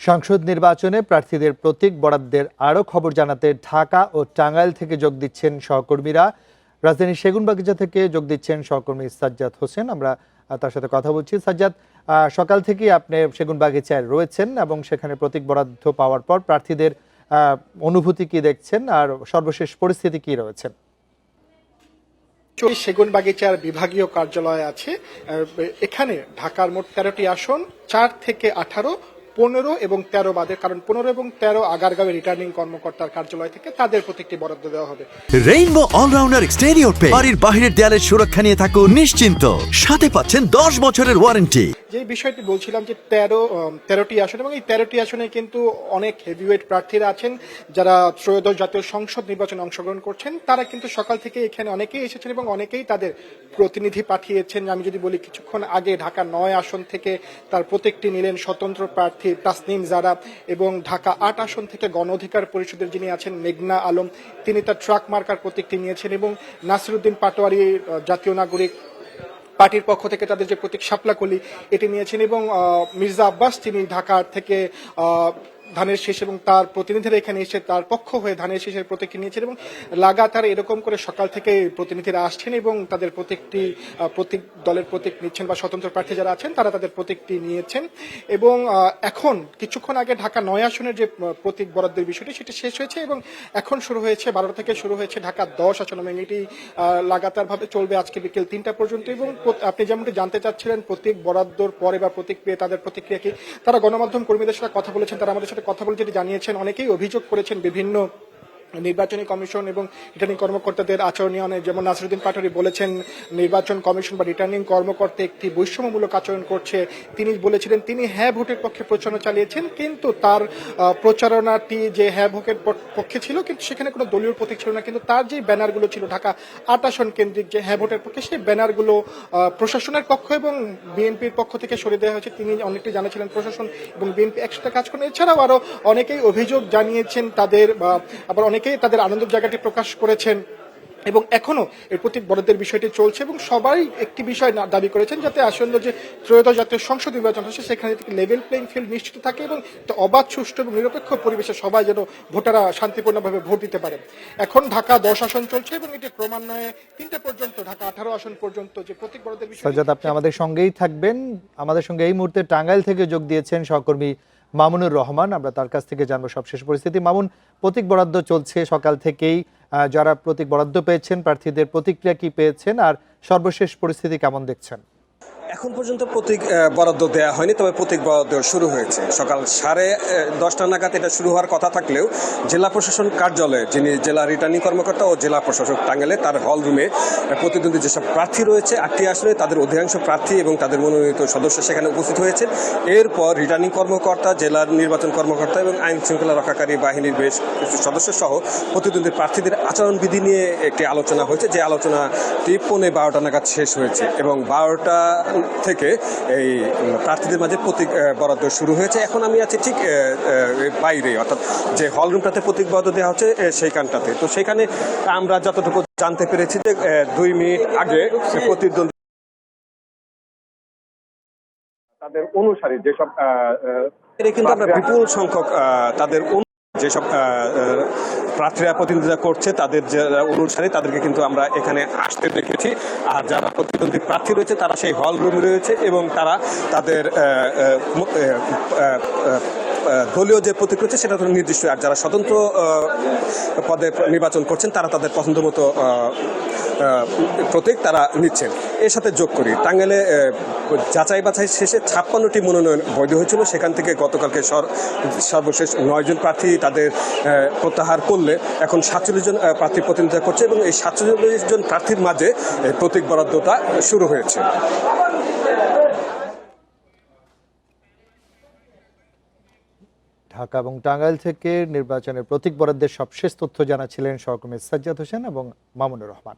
সংসদ নির্বাচনে প্রার্থীদের প্রতীক বরাদ্দের আরও খবর জানাতে ঢাকা ও টাঙ্গাইল থেকে যোগ দিচ্ছেন সহকর্মীরা। রাজধানীর সেগুনবাগিচা থেকে যোগ দিচ্ছেন সহকর্মী সাজ্জাদ হোসেন। আমরা তার সাথে কথা বলছি। সাজ্জাদ, সকাল থেকেই আপনি সেগুনবাগিচায় রয়েছেন এবং সেখানে প্রতীক বরাদ্দ পাওয়ার পর প্রার্থীদের অনুভূতি কি দেখছেন আর সর্বশেষ পরিস্থিতি কি রয়েছে? সেগুনবাগিচার বিভাগীয় কার্যালয় আছে। এখানে ঢাকার মোট 13টি আসন, 4 থেকে 18, 15 এবং 13 বাদে, কারণ 15 এবং 13 আগারগাঁওয়ের রিটার্নিং কর্মকর্তার কার্যালয় থেকে তাদের প্রত্যেকটি বরাদ্দ দেওয়া হবে। রেইনবো অলরাউন্ডার এক্সটেরিয়র পে বাড়ির বাহিরের দেয়ালের সুরক্ষা নিয়ে থাকুন নিশ্চিন্ত, সাথে পাচ্ছেন 10 বছরের ওয়ারেন্টি। যে বিষয়টি বলছিলাম যে 13টি আসন, এবং এই 13টি আসনে কিন্তু অনেক হেভিওয়েট প্রার্থীরা আছেন যারা ত্রয়োদশ জাতীয় সংসদ নির্বাচনে অংশগ্রহণ করছেন। তারা কিন্তু সকাল থেকে এখানে অনেকেই এসেছেন এবং অনেকেই তাদের প্রতিনিধি পাঠিয়েছেন। আমি যদি বলি, কিছুক্ষণ আগে ঢাকা 9 আসন থেকে তার প্রত্যেকটি নিলেন স্বতন্ত্র প্রার্থী তাসনিম জারা, এবং ঢাকা 8 আসন থেকে গণ অধিকার পরিষদের যিনি আছেন মেঘনা আলম, তিনি তার ট্রাক মার্কার প্রতীকটি নিয়েছেন, এবং নাসিরুদ্দিন পাটোয়ারি জাতীয় নাগরিক পার্টির পক্ষ থেকে তাদের যে প্রতীক শাপলাকলি এটি নিয়েছেন, এবং মির্জা আব্বাস তিনি ঢাকা থেকে ধানের শীষ এবং তার প্রতিনিধিরা এখানে এসে তার পক্ষ হয়ে ধানের শীষের প্রতীকটি নিয়েছেন, এবং লাগাতার এরকম করে সকাল থেকে প্রতিনিধিরা আসছেন এবং তাদের প্রতীক দলের প্রতীক নিচ্ছেন, বা স্বতন্ত্র প্রার্থী যারা আছেন তারা তাদের প্রতীকটি নিয়েছেন। এবং এখন কিছুক্ষণ আগে ঢাকা 9 আসনের যে প্রতীক বরাদ্দের বিষয়টি সেটি শেষ হয়েছে, এবং এখন শুরু হয়েছে 12 থেকে শুরু হয়েছে ঢাকা 10 আসন, এবং এটি লাগাতারভাবে চলবে আজকে বিকেল 3টা পর্যন্ত। এবং আপনি যেমনটি জানতে চাচ্ছিলেন প্রতীক বরাদ্দর পরে বা প্রতীক পেয়ে তাদের প্রতিক্রিয়া কি, তারা গণমাধ্যম কর্মীদের সাথে কথা বলেছেন, তারা আমাদের সাথে কথা বলে যেটি জানিয়েছেন, অনেকেই অভিযোগ করেছেন বিভিন্ন নির্বাচনী কমিশন এবং রিটার্নিং কর্মকর্তাদের আচরণীয়, যেমন নাসিরুদ্দিন পাটোয়ারি বলেছেন নির্বাচন কমিশন বা রিটার্নিং কর্মকর্তা একটি বৈষম্যমূলক আচরণ করছে। তিনি বলেছিলেন তিনি হ্যাঁ ভোটের পক্ষে প্রচারণা চালিয়েছেন, কিন্তু তার প্রচারণাটি যে হ্যাঁ ভোটের পক্ষে ছিল, কিন্তু সেখানে কোনো দলীয় প্রতীক ছিল না, কিন্তু তার যে ব্যানারগুলো ছিল ঢাকা 8 আসন কেন্দ্রিক যে হ্যাঁ ভোটের পক্ষে, সেই ব্যানারগুলো প্রশাসনের পক্ষ এবং বিএনপির পক্ষ থেকে সরিয়ে দেওয়া হয়েছে। তিনি অনেকটি জানিয়েছিলেন প্রশাসন এবং বিএনপি একসাথে কাজ করেন। এছাড়াও আরো অনেকেই অভিযোগ জানিয়েছেন তাদের, আবার অনেকেই তাদের আনন্দের জায়গাটি প্রকাশ করেছেন, এবং এখনো এর প্রতীক বরাদ্দের বিষয়টি চলছে। এবং সবাই একটি বিষয় দাবি করেছেন যাতে আসন্ন যে ত্রয়োদশ জাতীয় সংসদ নির্বাচন হচ্ছে সেখানে থেকে লেভেল প্লেইং ফিল্ড নিশ্চিত থাকে, এবং অবাধ, সুষ্ঠু এবং নিরপেক্ষ পরিবেশে সবাই যেন ভোটাররা শান্তিপূর্ণভাবে ভোট দিতে পারে। এখন ঢাকা 10 আসন চলছে, এবং এটি ক্রমান্বয়ে 3টা পর্যন্ত, ঢাকা 18 আসন পর্যন্ত যে প্রতীক বরাদ্দের বিষয়। সাজ্জাদ, আপনি আমাদের সঙ্গেই থাকবেন। আমাদের সঙ্গে এই মুহূর্তে টাঙ্গাইল থেকে যোগ দিয়েছেন সহকর্মী মামুনুর রহমান। আমরা তার কাছ থেকে জানবো সবশেষ পরিস্থিতি। মামুন, প্রতীক বরাদ্দ চলছে সকাল থেকেই, যারা প্রতীক বরাদ্দ পেয়েছেন প্রার্থীদের প্রতিক্রিয়া কি পেয়েছেন আর সর্বশেষ পরিস্থিতি কেমন দেখছেন? এখন পর্যন্ত প্রতীক বরাদ্দ দেওয়া হয়নি, তবে প্রতীক বরাদ্দ শুরু হয়েছে। সকাল 10:30 নাগাদ এটা শুরু হওয়ার কথা থাকলেও জেলা প্রশাসন কার্যালয়ে যিনি জেলা রিটার্নিং কর্মকর্তা ও জেলা প্রশাসক টাঙ্গাইলে তার হল রুমে প্রতিদ্বন্দ্বী যেসব প্রার্থী রয়েছে 8টি আসনে তাদের অধিকাংশ প্রার্থী এবং তাদের মনোনীত সদস্য সেখানে উপস্থিত হয়েছে। এরপর রিটার্নিং কর্মকর্তা, জেলার নির্বাচন কর্মকর্তা এবং আইন শৃঙ্খলা রক্ষাকারী বাহিনীর বেশ কিছু সদস্য সহ প্রতিদ্বন্দ্বী প্রার্থীদের আচরণবিধি নিয়ে একটি আলোচনা হয়েছে, যে আলোচনাটি 12:15 নাগাদ শেষ হয়েছে, এবং 12টা থেকে এই প্রার্থীদের মাঝে প্রতীক বরাদ্দ শুরু হয়েছে। এখন আমি আছি ঠিক বাইরে, অর্থাৎ যে হলরুমটাতে প্রতীক বরাদ্দ দেওয়া হচ্ছে সেইখানটাতে। তো সেখানে আমরা যতটুকু জানতে পেরেছি যে 2 মিনিট আগে প্রতিদ্বন্দ্বী তাদের অনুসারী যেসব কিন্তু আমরা বিপুল সংখ্যক তাদের যেসব প্রার্থীরা প্রতিনিধিত্ব করছে তাদের যারা অনুসারী তাদেরকে কিন্তু আমরা এখানে আসতে দেখেছি। আর যারা প্রতিদ্বন্দ্বী প্রার্থী রয়েছে তারা সেই হল রুমে রয়েছে, এবং তারা তাদের দলীয় যে প্রতীক রয়েছে সেটা তো নির্দিষ্ট, আর যারা স্বতন্ত্র পদে নির্বাচন করছেন তারা তাদের পছন্দ মতো প্রতীক তারা নিচ্ছেন। এর সাথে যোগ করি, টাঙ্গাইলে যাচাই বাছাই শেষে 56টি মনোনয়ন বৈধ হয়েছিল, সেখান থেকে গতকালকে সর্বশেষ 9 জন প্রার্থী তাদের প্রত্যাহার করলে এখন 47 জন প্রার্থী প্রতিনিধিত্ব করছে, এবং এই 47 জন প্রার্থীর মাঝে প্রতীক বরাদ্দটা শুরু হয়েছে। ঢাকা এবং টাঙ্গাইল থেকে নির্বাচনের প্রতীক বরাদ্দের সবশেষ তথ্য জানাচ্ছিলেন সহকর্মী সাজ্জাদ হোসেন এবং মামুনুর রহমান।